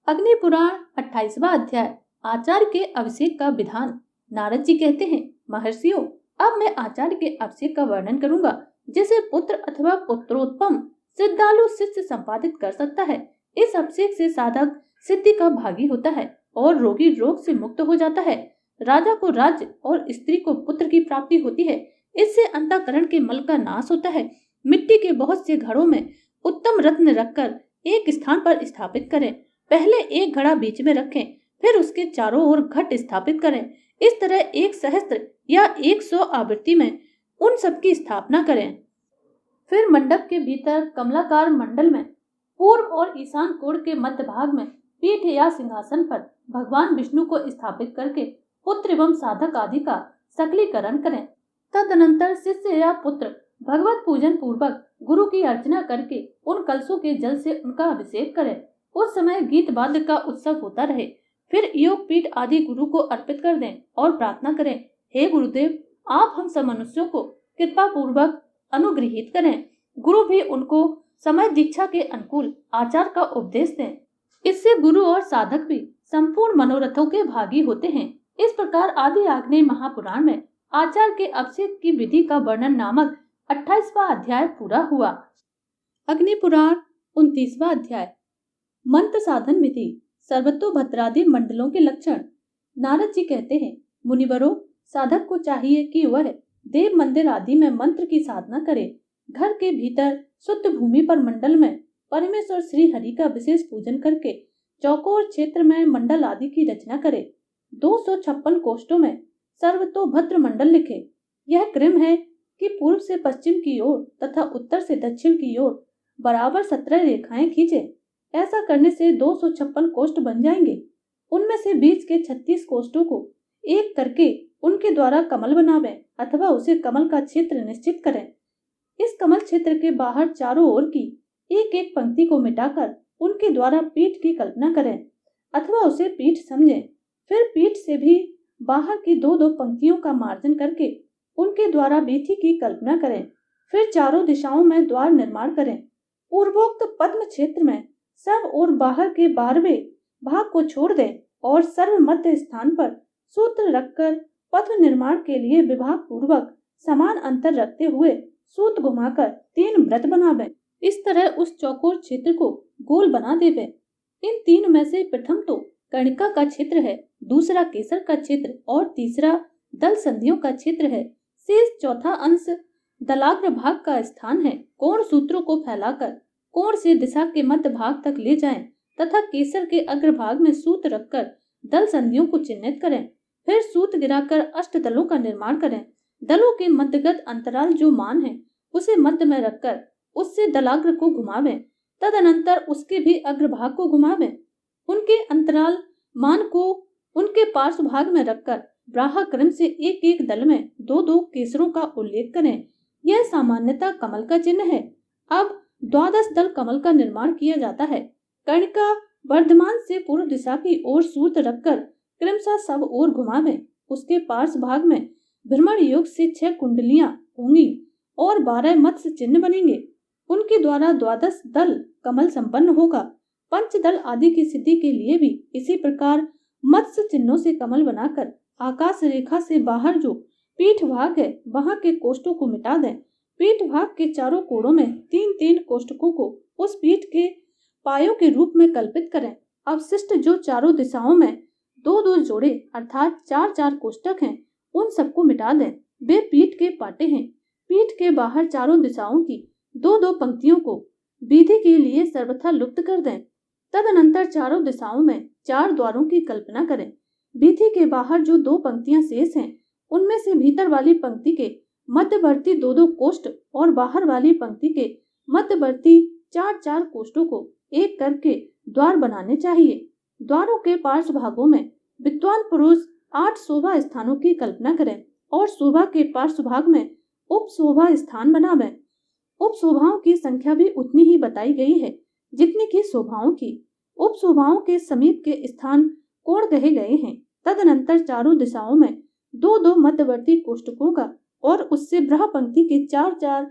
अग्नि पुराण 28वां अध्याय। आचार्य के अभिषेक का विधान। नारद जी कहते हैं, महर्षियों, अब मैं आचार्य के अभिषेक का वर्णन करूंगा, जिसे पुत्र अथवा पुत्रोत्पम श्रद्धालु शिष्य संपादित कर सकता है। इस अभिषेक से साधक सिद्धि का भागी होता है और रोगी रोग से मुक्त हो जाता है। राजा को राज्य और स्त्री को पुत्र की प्राप्ति होती है। इससे अंतःकरण के मल का नाश होता है। मिट्टी के बहुत से घड़ों में उत्तम रत्न रखकर एक स्थान पर स्थापित करें। पहले एक घड़ा बीच में रखें, फिर उसके चारों ओर घट स्थापित करें। इस तरह 1 सहस्त्र या 100 आवृत्ति में उन सब की स्थापना करें। फिर मंडप के भीतर कमलाकार मंडल में पूर्व और ईशान कोण के मध्य भाग में पीठ या सिंहासन पर भगवान विष्णु को स्थापित करके पुत्र एवं साधक आदि का सकलीकरण करें। तदनंतर शिष्य या पुत्र भगवत पूजन पूर्वक गुरु की अर्चना करके उन कलशों के जल से उनका अभिषेक करें। उस समय गीत वाद्य का उत्सव होता रहे। फिर योग पीठ आदि गुरु को अर्पित कर दें और प्रार्थना करें, हे गुरुदेव, आप हम सब मनुष्यों को कृपा पूर्वक अनुग्रहित करें। गुरु भी उनको समय दीक्षा के अनुकूल आचार का उपदेश दें। इससे गुरु और साधक भी संपूर्ण मनोरथों के भागी होते हैं। इस प्रकार आदि आग्नेय महापुराण में आचार्य के अभिषेक की विधि का वर्णन नामक 28वां अध्याय पूरा हुआ। अग्नि पुराण 29वां अध्याय। मंत्र साधन विधि। सर्वतोभद्रादि मंडलों के लक्षण। नारद जी कहते हैं, मुनिवरों, साधक को चाहिए कि वह देव मंदिर आदि में मंत्र की साधना करे। घर के भीतर शुद्ध भूमि पर मंडल में परमेश्वर श्री हरि का विशेष पूजन करके चौकोर क्षेत्र में मंडल आदि की रचना करे। 256 कोष्ठों में सर्वतोभद्र मंडल लिखे। यह क्रम है कि पूर्व से पश्चिम की ओर तथा उत्तर से दक्षिण की ओर बराबर 17 रेखाएं खींचे। ऐसा करने से 256 कोष्ठ बन जाएंगे। उनमें से बीच के 36 कोष्ठों को एक करके उनके द्वारा कमल बनावें अथवा उसे कमल का क्षेत्र निश्चित करें। इस कमल क्षेत्र के बाहर चारों ओर की एक एक पंक्ति को मिटाकर उनके द्वारा पीठ की कल्पना करें अथवा उसे पीठ समझें। फिर पीठ से भी बाहर की 2-2 पंक्तियों का मार्जन करके उनके द्वारा वीथी की कल्पना करें। फिर चारों दिशाओं में द्वार निर्माण करें। पूर्वोक्त पद्म क्षेत्र में सब और बाहर के 12वें भाग को छोड़ दें और सर्व मध्य स्थान पर सूत्र रखकर पद्म निर्माण के लिए विभाग पूर्वक समान अंतर रखते हुए सूत घुमाकर 3 व्रत बनावें। इस तरह उस चौकोर क्षेत्र को गोल बना देवें। इन 3 में से प्रथम तो कर्णिका का क्षेत्र है, दूसरा केसर का क्षेत्र और तीसरा दल संधियों का क्षेत्र है। शेष चौथा अंश दलाग्र भाग का स्थान है। कोण सूत्रों को फैलाकर कोण से दिशा के मध्य भाग तक ले जाएं तथा केसर के अग्रभाग में सूत रखकर दल संधियों को चिन्हित करें। फिर सूत गिराकर अष्ट दलों का निर्माण करें। दलों के मध्यगत अंतराल जो मान है उसे मध्य में रखकर उससे दलाग्र को घुमावें। तदनंतर उसके भी अग्रभाग को घुमावें। उनके अंतराल मान को उनके पार्श्व भाग में रखकर ब्राहा क्रम से एक एक दल में 2-2 केसरों का उल्लेख करें। यह सामान्यतः कमल का चिन्ह है। अब 12 दल कमल का निर्माण किया जाता है। कर्णिका वर्धमान से पूर्व दिशा की ओर सूत रखकर क्रमशः सब ओर घुमावें। उसके पार्श्व भाग में भ्रमण योग से 6 कुंडलियां होंगी और 12 मत्स्य चिन्ह बनेंगे। उनके द्वारा 12 दल कमल संपन्न होगा। पंचदल आदि की सिद्धि के लिए भी इसी प्रकार मत्स्य चिन्हों से कमल बनाकर आकाश रेखा से बाहर जो पीठ भाग है वहां के कोष्ठों को मिटा दें। पीठ भाग के चारों कोणों में 3-3 कोष्ठकों को उस पीठ के पायों के रूप में कल्पित करें। अवशिष्ट जो चारों दिशाओं में 2-2 जोड़े अर्थात 4-4 कोष्ठक हैं, उन सबको मिटा दें। वे पीठ के पाटे हैं। पीठ के बाहर चारों दिशाओं की 2-2 पंक्तियों को विधि के लिए सर्वथा लुप्त कर दें। तदनंतर चारों दिशाओं में 4 द्वारों की कल्पना करें। विधि के बाहर जो 2 पंक्तियां शेष हैं, उनमें से भीतर वाली पंक्ति के मध्यवर्ती 2-2 कोष्ठ और बाहर वाली पंक्ति के मध्यवर्ती 4-4 कोष्ठों को एक करके द्वार बनाने चाहिए। द्वारों के पार्श्व भागों में विद्वान पुरुष 8 शोभा स्थानों की कल्पना करें और शोभा के पार्श्व भाग में उप शोभा स्थान बनावें। उप शोभाओं की संख्या भी उतनी ही बताई गई है जितनी की शोभाओं की। उप शोभाओं के समीप के स्थान कोण कहे गए हैं। तदनंतर चारों दिशाओं में 2-2 मध्यवर्ती कोष्ठकों का और उससे ब्रह पंक्ति के 4-4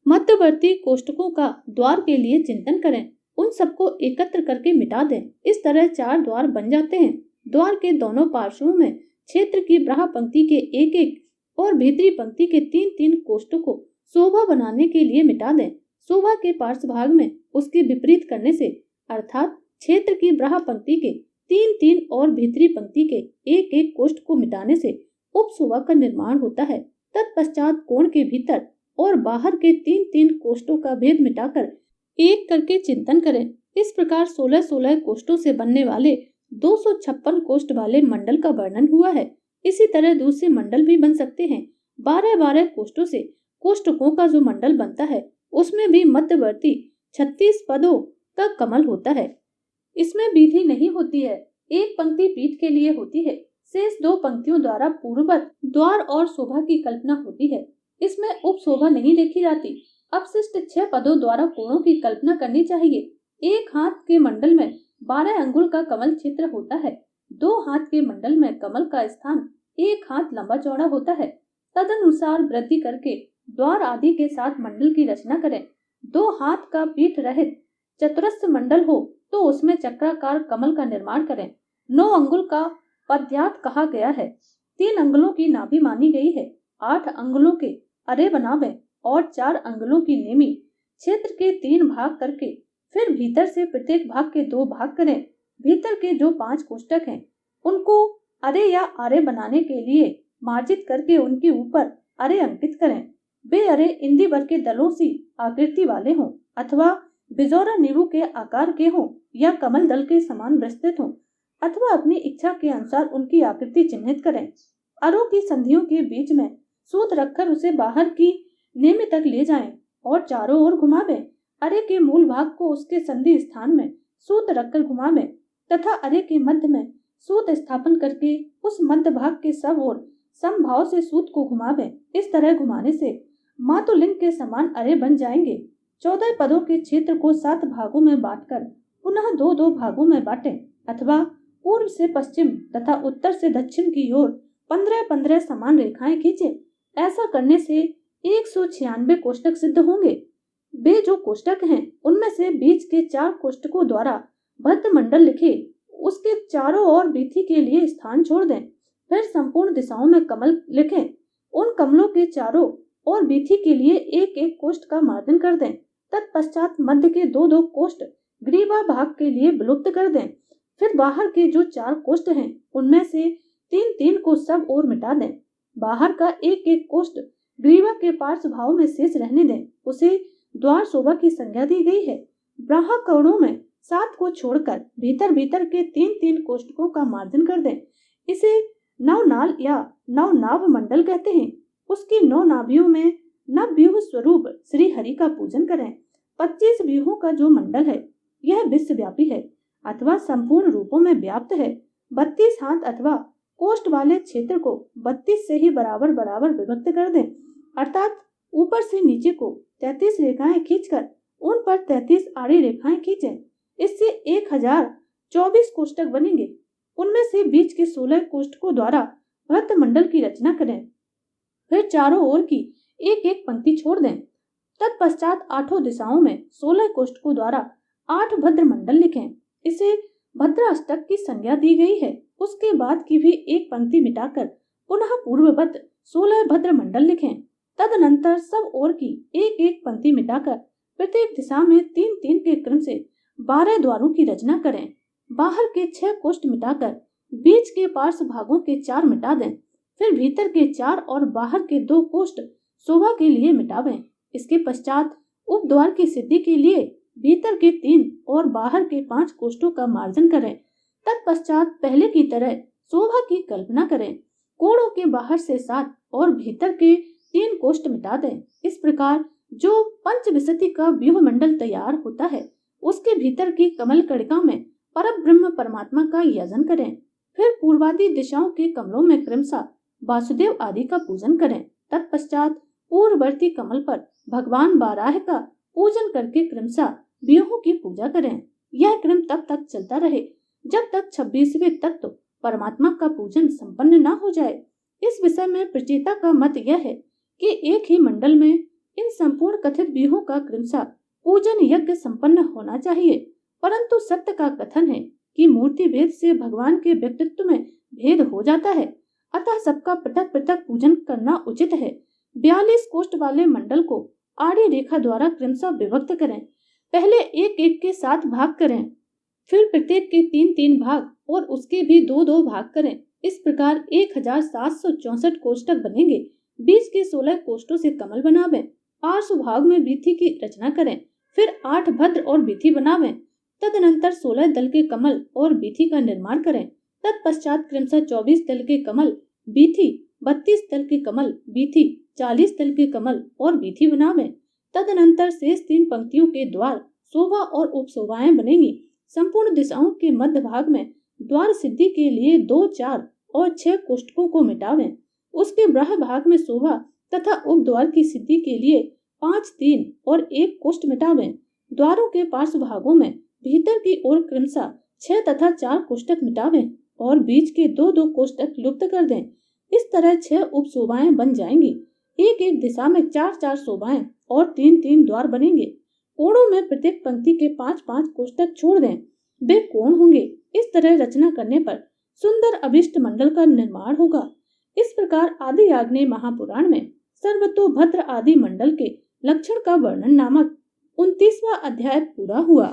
मध्यवर्ती कोष्ठकों का द्वार के लिए चिंतन करें। उन सबको एकत्र करके मिटा दें। इस तरह 4 द्वार बन जाते हैं। द्वार के दोनों पार्श्वों में क्षेत्र की बाह्य पंक्ति के एक एक और भीतरी पंक्ति के 3-3 कोष्ठों को शोभा बनाने के लिए मिटा दें। शोभा के पार्श्व भाग में उसके विपरीत करने से, अर्थात क्षेत्र की बाह्य पंक्ति के 3-3 और भीतरी पंक्ति के एक एक कोष्ठ को मिटाने से उपशोभा का निर्माण होता है। तत्पश्चात कोण के भीतर और बाहर के 3-3 कोष्ठों का भेद मिटाकर एक करके चिंतन करें। इस प्रकार 16-16 कोष्ठों से बनने वाले 256 कोष्ठ वाले मंडल का वर्णन हुआ है। इसी तरह दूसरे मंडल भी बन सकते हैं। 12-12 कोष्ठों से कोष्ठकों का जो मंडल बनता है उसमें भी मध्यवर्ती 36 पदों का कमल होता है। इसमें विधि नहीं होती है, एक पंक्ति पीठ के लिए होती है। शेष 2 पंक्तियों द्वारा पूर्ववत द्वार और शोभा की कल्पना होती है। इसमें उपशोभा नहीं देखी जाती। अपशिष्ट 6 पदों द्वारा कोणों की कल्पना करनी चाहिए। एक हाथ के मंडल में 12 अंगुल का कमल चित्र होता है। 2 हाथ के मंडल में कमल का स्थान 1 हाथ लंबा चौड़ा होता है। तदनुसार वृद्धि करके द्वार आदि के साथ मंडल की रचना करें। 2 हाथ का पीठ रहित चतुरस्र मंडल हो तो उसमें चक्राकार कमल का निर्माण करें। 9 अंगुल का पद्यार्थ कहा गया है। 3 अंगुलों की नाभि मानी गई है। 8 अंगुलों के अरे बनावे और 4 अंगुलों की नेमी। क्षेत्र के 3 भाग करके फिर भीतर से प्रत्येक भाग के 2 भाग करें। भीतर के जो 5 कोष्ठक हैं उनको अरे या आरे बनाने के लिए मार्जित करके उनके ऊपर अरे अंकित करें। वे अरे इंदी भर के दलों सी आकृति वाले हों अथवा बिजौरा नींबू के आकार के हों या कमल दल के समान विस्तृत हों अथवा अपनी इच्छा के अनुसार उनकी आकृति चिन्हित करें। अरों की संधियों के बीच में सूत रखकर उसे बाहर की नेमी तक ले जाएं और चारों ओर घुमावें। अरे के मूल भाग को उसके संधि स्थान में सूत रखकर घुमावें तथा अरे के मध्य में सूत स्थापन करके उस मध्य भाग के सब ओर समभाव से सूत को घुमावें। इस तरह घुमाने से मातुलिंग के समान अरे बन जाएंगे। 14 पदों के क्षेत्र को 7 भागों में बांटकर पुनः 2-2 भागों में बांटें अथवा पूर्व से पश्चिम तथा उत्तर से दक्षिण की ओर 15-15 समान रेखाएं खींचें। ऐसा करने से 196 कोष्ठक सिद्ध होंगे। वे जो कोष्ठक हैं उनमें से बीच के 4 कोष्ठकों द्वारा भद्र मंडल लिखे उसके चारों ओर वीथी के लिए स्थान छोड़ दें। फिर संपूर्ण दिशाओं में कमल लिखें। उन कमलों के चारों और वीथी के लिए एक एक कोष्ठ का मार्जन कर दें। तत्पश्चात मध्य के 2-2 कोष्ठ ग्रीवा भाग के लिए विलुप्त कर दें। फिर बाहर के जो 4 कोष्ठ हैं उनमें से 3-3 को सब ओर मिटा दें। बाहर का एक एक कोष्ठ ग्रीवा के पार्श्व भाव में शेष रहने दें। उसे द्वार शोभा की संज्ञा दी गई है। बाह्य कोणों में 7 को छोड़कर भीतर भीतर के 3-3 कोष्ठकों का मार्जन कर दें। इसे नवनाल या नवनाभ मंडल कहते हैं। उसकी 9 नाभियों में नवव्यूह स्वरूप श्री हरि का पूजन करें। 25 व्यूहों का जो मंडल है यह विश्वव्यापी है अथवा संपूर्ण रूपों में व्याप्त है। 32 हाथ अथवा कोष्ठ वाले क्षेत्र को 32 से ही बराबर बराबर विभक्त कर दें, अर्थात ऊपर से नीचे को 33 रेखाएं खींचकर उन पर 33 आड़ी रेखाएं खींचें। इससे 1024 कोष्ठक बनेंगे। उनमें से बीच के 16 कोष्ठकों द्वारा भद्र मंडल की रचना करें। फिर चारों ओर की एक एक पंक्ति छोड़ दें। तत्पश्चात 8 दिशाओं में 16 कोष्ठकों द्वारा 8 भद्र मंडल लिखें। इसे भद्राष्टक की संज्ञा दी गई है। उसके बाद की भी एक पंक्ति मिटाकर पुनः पूर्ववत 16 भद्र मंडल लिखें। तदनंतर सब ओर की एक एक पंक्ति मिटाकर प्रत्येक दिशा में 3-3 के क्रम से 12 द्वारों की रचना करें। बाहर के 6 कोष्ठ मिटाकर बीच के पार्श्व भागों के 4 मिटा दें। फिर भीतर के 4 और बाहर के 2 कोष्ठ शोभा के लिए मिटावें। इसके पश्चात उपद्वार की सिद्धि के लिए भीतर के 3 और बाहर के 5 कोष्ठों का मार्जन करें। तत्पश्चात पहले की तरह शोभा की कल्पना करें। कोणों के बाहर से 7 और भीतर के 3 कोष्ठ मिटा दें। इस प्रकार जो पंचविंशति का व्यूह मंडल तैयार होता है उसके भीतर की कमल कणिका में परब्रह्म परमात्मा का यजन करें। फिर पूर्वादि दिशाओं के कमलों में क्रमशः वासुदेव आदि का पूजन करें। तत्पश्चात पूर्ववर्ती कमल पर भगवान बाराह का पूजन करके क्रमशः व्यूहों की पूजा करें। यह क्रम तब तक चलता रहे जब तक 26वें तत्व परमात्मा का पूजन संपन्न न हो जाए। इस विषय में प्रचेता का मत यह है कि एक ही मंडल में इन संपूर्ण कथित व्यूहों का क्रमशः पूजन यज्ञ संपन्न होना चाहिए। परंतु सत्य का कथन है कि मूर्ति भेद से भगवान के व्यक्तित्व में भेद हो जाता है, अतः सबका पृथक पृथक पूजन करना उचित है। 42 कोष्ठ वाले मंडल को आड़ी रेखा द्वारा क्रमशः विभक्त करें। पहले एक एक के 7 भाग करें, फिर प्रत्येक के 3-3 भाग और उसके भी 2-2 भाग करें। इस प्रकार 1764 कोष्ठक बनेंगे। बीच के 16 कोष्ठों से कमल बनावें। पार्श्व भाग में वीथी की रचना करें, फिर 8 भद्र और वीथी बनावें। तदनंतर 16 दल के कमल और वीथी का निर्माण करें। तत्पश्चात क्रमशः 24 दल के कमल, वीथी, 32 दल के कमल, वीथी, 40 दल के कमल और वीथी बनावें। तदनंतर शेष 3 पंक्तियों के द्वार, शोभा और उपशोभाएं बनेंगी। संपूर्ण दिशाओं के मध्य भाग में द्वार सिद्धि के लिए 2, 4 और 6 कोष्ठकों को मिटावें। उसके बाह्य भाग में शोभा तथा उपद्वार की सिद्धि के लिए 5, 3 और 1 कोष्ठ मिटावें। द्वारों के पार्श्व भागों में भीतर की ओर क्रमशः 6 तथा 4 कोष्ठक मिटावें और बीच के 2-2 कोष्ठक लुप्त कर दें। इस तरह 6 उपशोभाएं बन जाएंगी। एक एक दिशा में 4-4 शोभाएं और 3-3 द्वार बनेंगे। कोणों में प्रत्येक पंक्ति के 5-5 कोष्ठक छोड़ दें, वे कोण होंगे। इस तरह रचना करने पर सुंदर अभिष्ट मंडल का निर्माण होगा। इस प्रकार आदि आग्नेय महापुराण में सर्वतोभद्र आदि मंडल के लक्षण का वर्णन नामक 29वां अध्याय पूरा हुआ।